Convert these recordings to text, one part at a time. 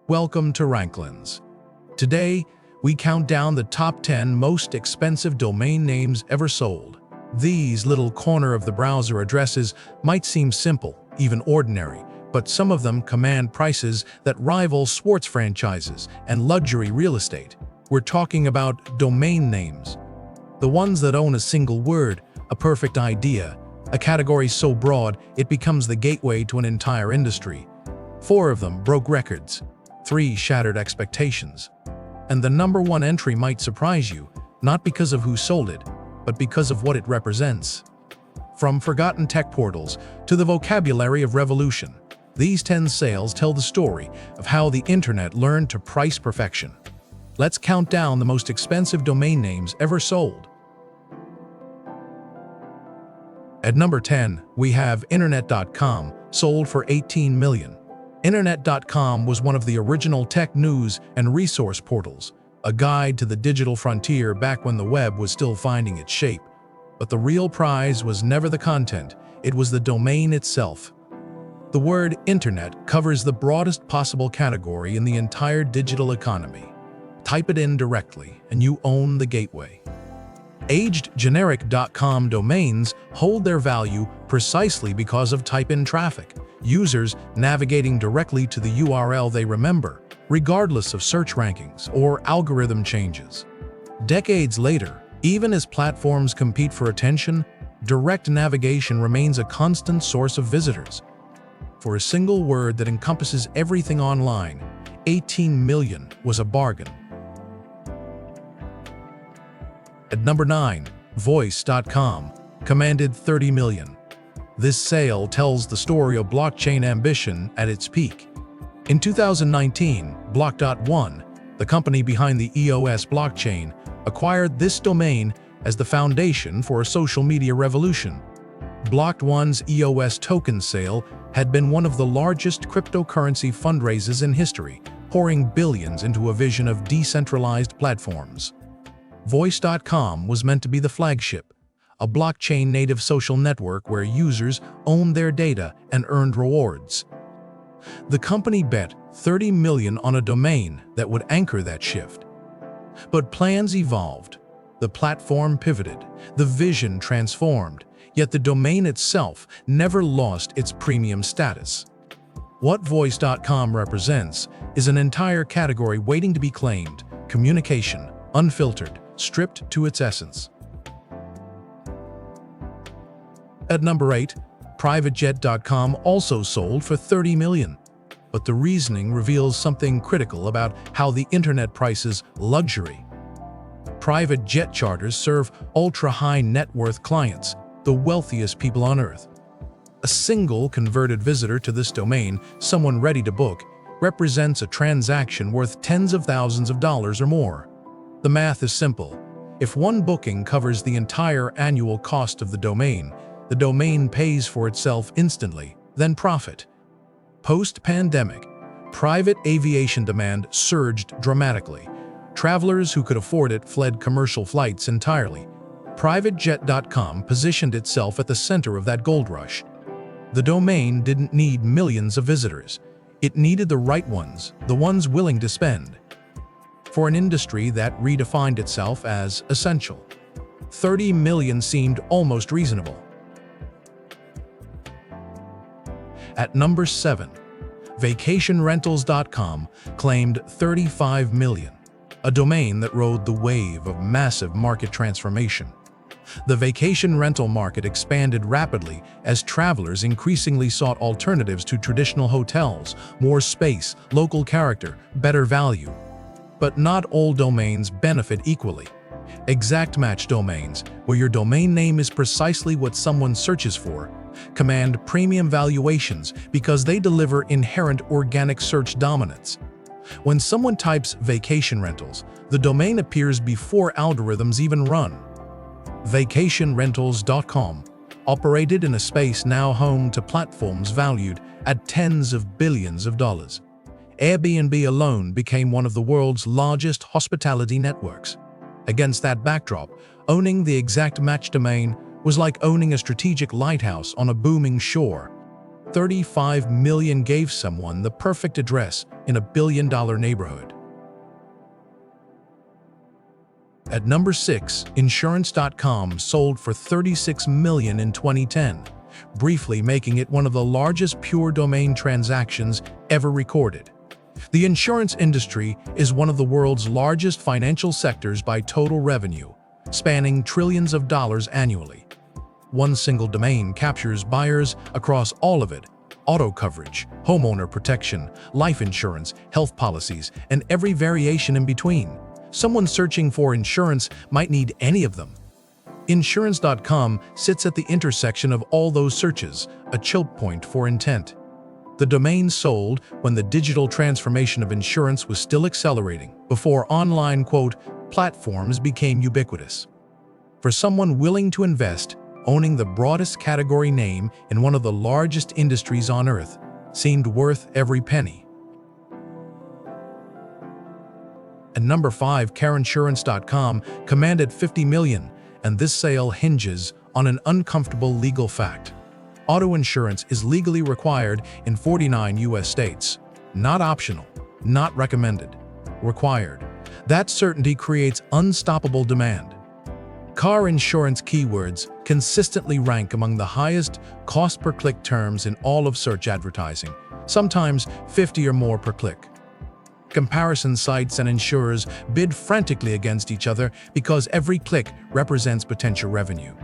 Welcome to RankLens. Today, we count down the top 10 most expensive domain names ever sold. These little corner of the browser addresses might seem simple, even ordinary, but some of them command prices that rival sports franchises and luxury real estate. We're talking about domain names. The ones that own a single word, a perfect idea, a category so broad it becomes the gateway to an entire industry. 4 of them broke records. 3 shattered expectations. And the number 1 entry might surprise you, not because of who sold it, but because of what it represents. From forgotten tech portals to the vocabulary of revolution, these 10 sales tell the story of how the internet learned to price perfection. Let's count down the most expensive domain names ever sold. At number 10, we have Internet.com, sold for $18 million. Internet.com was one of the original tech news and resource portals, a guide to the digital frontier back when the web was still finding its shape. But the real prize was never the content, it was the domain itself. The word Internet covers the broadest possible category in the entire digital economy. Type it in directly, and you own the gateway. Aged generic .com domains hold their value precisely because of type-in traffic, users navigating directly to the URL they remember, regardless of search rankings or algorithm changes. Decades later, even as platforms compete for attention, direct navigation remains a constant source of visitors. For a single word that encompasses everything online, 18 million was a bargain. At number 9, Voice.com commanded $30 million. This sale tells the story of blockchain ambition at its peak. In 2019, Block.one, the company behind the EOS blockchain, acquired this domain as the foundation for a social media revolution. Block.one's EOS token sale had been one of the largest cryptocurrency fundraisers in history, pouring billions into a vision of decentralized platforms. Voice.com was meant to be the flagship, a blockchain-native social network where users owned their data and earned rewards. The company bet $30 million on a domain that would anchor that shift. But plans evolved, the platform pivoted, the vision transformed, yet the domain itself never lost its premium status. What Voice.com represents is an entire category waiting to be claimed: communication, unfiltered, stripped to its essence. At number 8, PrivateJet.com also sold for $30 million. But the reasoning reveals something critical about how the internet prices luxury. Private jet charters serve ultra-high net worth clients, the wealthiest people on Earth. A single converted visitor to this domain, someone ready to book, represents a transaction worth tens of thousands of dollars or more. The math is simple. If one booking covers the entire annual cost of the domain pays for itself instantly, then profit. Post-pandemic, private aviation demand surged dramatically. Travelers who could afford it fled commercial flights entirely. PrivateJet.com positioned itself at the center of that gold rush. The domain didn't need millions of visitors. It needed the right ones, the ones willing to spend. For an industry that redefined itself as essential, $30 million seemed almost reasonable. At number 7, VacationRentals.com claimed $35 million, a domain that rode the wave of massive market transformation. The vacation rental market expanded rapidly as travelers increasingly sought alternatives to traditional hotels: more space, local character, better value. But not all domains benefit equally. Exact match domains, where your domain name is precisely what someone searches for, command premium valuations because they deliver inherent organic search dominance. When someone types vacation rentals, the domain appears before algorithms even run. VacationRentals.com operated in a space now home to platforms valued at tens of billions of dollars. Airbnb alone became one of the world's largest hospitality networks. Against that backdrop, owning the exact match domain was like owning a strategic lighthouse on a booming shore. 35 million gave someone the perfect address in a billion-dollar neighborhood. At number 6, Insurance.com sold for $36 million in 2010, briefly making it one of the largest pure domain transactions ever recorded. The insurance industry is one of the world's largest financial sectors by total revenue, spanning trillions of dollars annually. One single domain captures buyers across all of it: auto coverage, homeowner protection, life insurance, health policies, and every variation in between. Someone searching for insurance might need any of them. Insurance.com sits at the intersection of all those searches, a choke point for intent. The domain sold when the digital transformation of insurance was still accelerating, before online, platforms became ubiquitous. For someone willing to invest, owning the broadest category name in one of the largest industries on earth seemed worth every penny. At number 5, carinsurance.com commanded $50 million, and this sale hinges on an uncomfortable legal fact. Auto insurance is legally required in 49 U.S. states. Not optional, not recommended, required. That certainty creates unstoppable demand. Car insurance keywords consistently rank among the highest cost-per-click terms in all of search advertising, sometimes 50 or more per click. Comparison sites and insurers bid frantically against each other because every click represents potential revenue.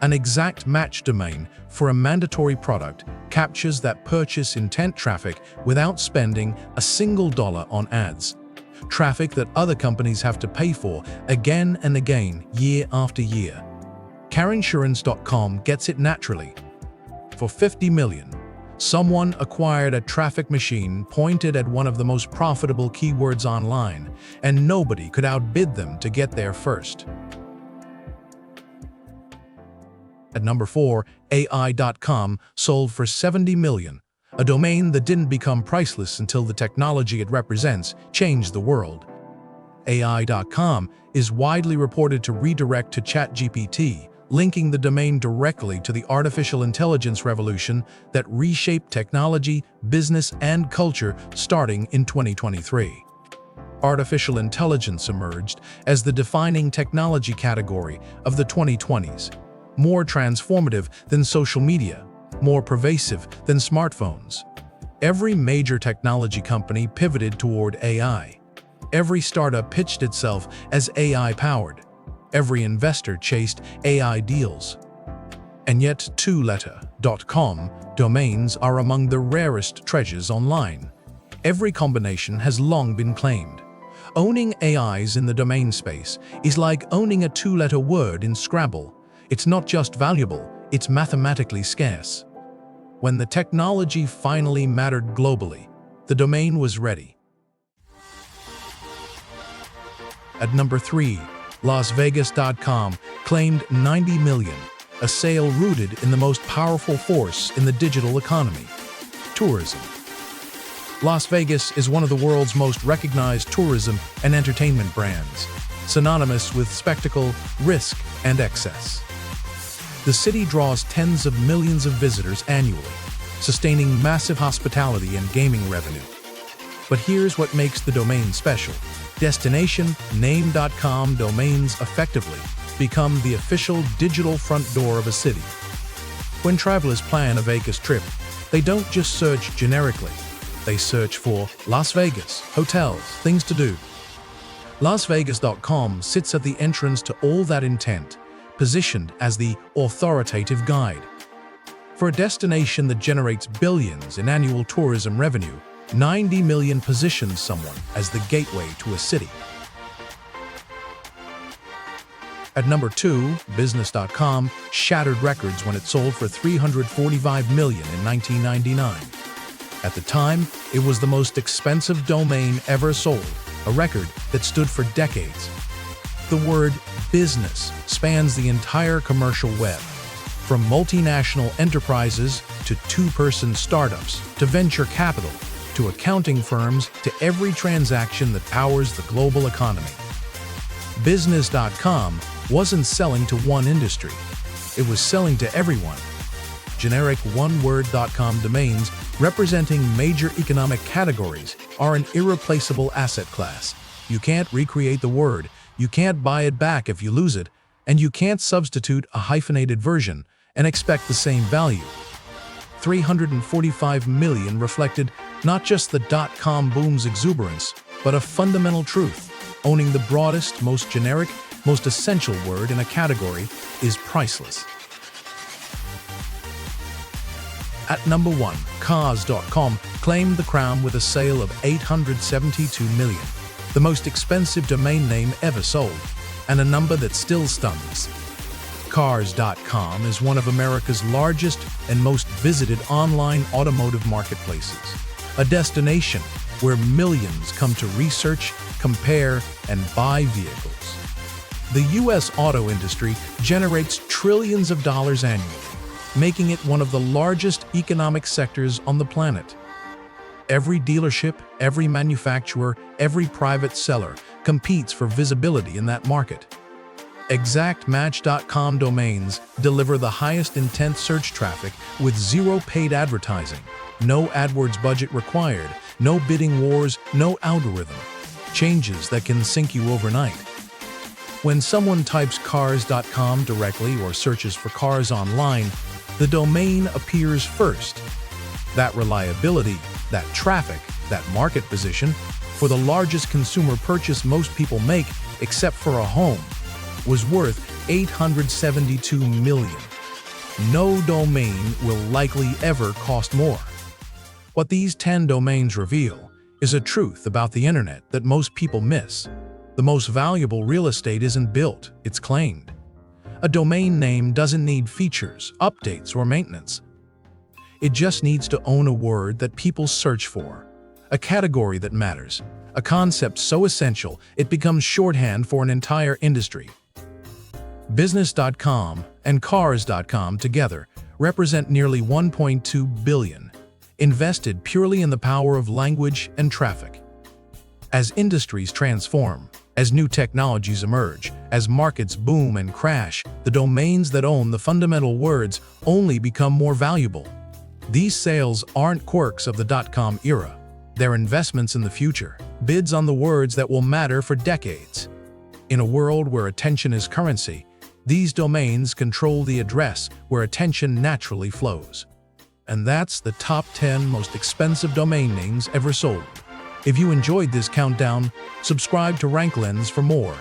An exact match domain for a mandatory product captures that purchase intent traffic without spending a single dollar on ads. Traffic that other companies have to pay for again and again, year after year. Carinsurance.com gets it naturally. For $50 million, someone acquired a traffic machine pointed at one of the most profitable keywords online, and nobody could outbid them to get there first. At number 4, AI.com sold for $70 million, a domain that didn't become priceless until the technology it represents changed the world. AI.com is widely reported to redirect to ChatGPT, linking the domain directly to the artificial intelligence revolution that reshaped technology, business, and culture starting in 2023. Artificial intelligence emerged as the defining technology category of the 2020s, more transformative than social media, more pervasive than smartphones. Every major technology company pivoted toward AI. Every startup pitched itself as AI-powered. Every investor chased AI deals. And yet, two-letter.com domains are among the rarest treasures online. Every combination has long been claimed. Owning AIs in the domain space is like owning a two-letter word in Scrabble. It's not just valuable, it's mathematically scarce. When the technology finally mattered globally, the domain was ready. At number 3, LasVegas.com claimed $90 million, a sale rooted in the most powerful force in the digital economy: tourism. Las Vegas is one of the world's most recognized tourism and entertainment brands, synonymous with spectacle, risk, and excess. The city draws tens of millions of visitors annually, sustaining massive hospitality and gaming revenue. But here's what makes the domain special. Destination name.com domains effectively become the official digital front door of a city. When travelers plan a Vegas trip, they don't just search generically. They search for Las Vegas, hotels, things to do. LasVegas.com sits at the entrance to all that intent, positioned as the authoritative guide. For a destination that generates billions in annual tourism revenue, 90 million positions someone as the gateway to a city. At number 2, Business.com shattered records when it sold for $345 million in 1999. At the time, it was the most expensive domain ever sold, a record that stood for decades. The word business spans the entire commercial web, from multinational enterprises to two-person startups to venture capital to accounting firms to every transaction that powers the global economy. Business.com wasn't selling to one industry. It was selling to everyone. generic one-word.com domains representing major economic categories are an irreplaceable asset class. You can't recreate the word, you can't buy it back if you lose it, and you can't substitute a hyphenated version and expect the same value. 345 million reflected not just the .com boom's exuberance, but a fundamental truth. Owning the broadest, most generic, most essential word in a category is priceless. At number 1, cars.com claimed the crown with a sale of 872 million, the most expensive domain name ever sold, and a number that still stuns. Cars.com is one of America's largest and most visited online automotive marketplaces, a destination where millions come to research, compare, and buy vehicles. The U.S. auto industry generates trillions of dollars annually, making it one of the largest economic sectors on the planet. Every dealership, every manufacturer, every private seller competes for visibility in that market. ExactMatch.com domains deliver the highest intent search traffic with zero paid advertising, no AdWords budget required, no bidding wars, no algorithm, changes that can sink you overnight. When someone types cars.com directly or searches for cars online, the domain appears first. That reliability, that traffic, that market position, for the largest consumer purchase most people make, except for a home, was worth 872 million. No domain will likely ever cost more. What these 10 domains reveal is a truth about the internet that most people miss. The most valuable real estate isn't built, it's claimed. A domain name doesn't need features, updates, or maintenance. It just needs to own a word that people search for, a category that matters, a concept so essential it becomes shorthand for an entire industry. Business.com and Cars.com together represent nearly 1.2 billion, invested purely in the power of language and traffic. As industries transform, as new technologies emerge, as markets boom and crash, the domains that own the fundamental words only become more valuable. These sales aren't quirks of the .com era. They're investments in the future, bids on the words that will matter for decades. In a world where attention is currency, these domains control the address where attention naturally flows. And that's the top 10 most expensive domain names ever sold. If you enjoyed this countdown, subscribe to RankLens for more.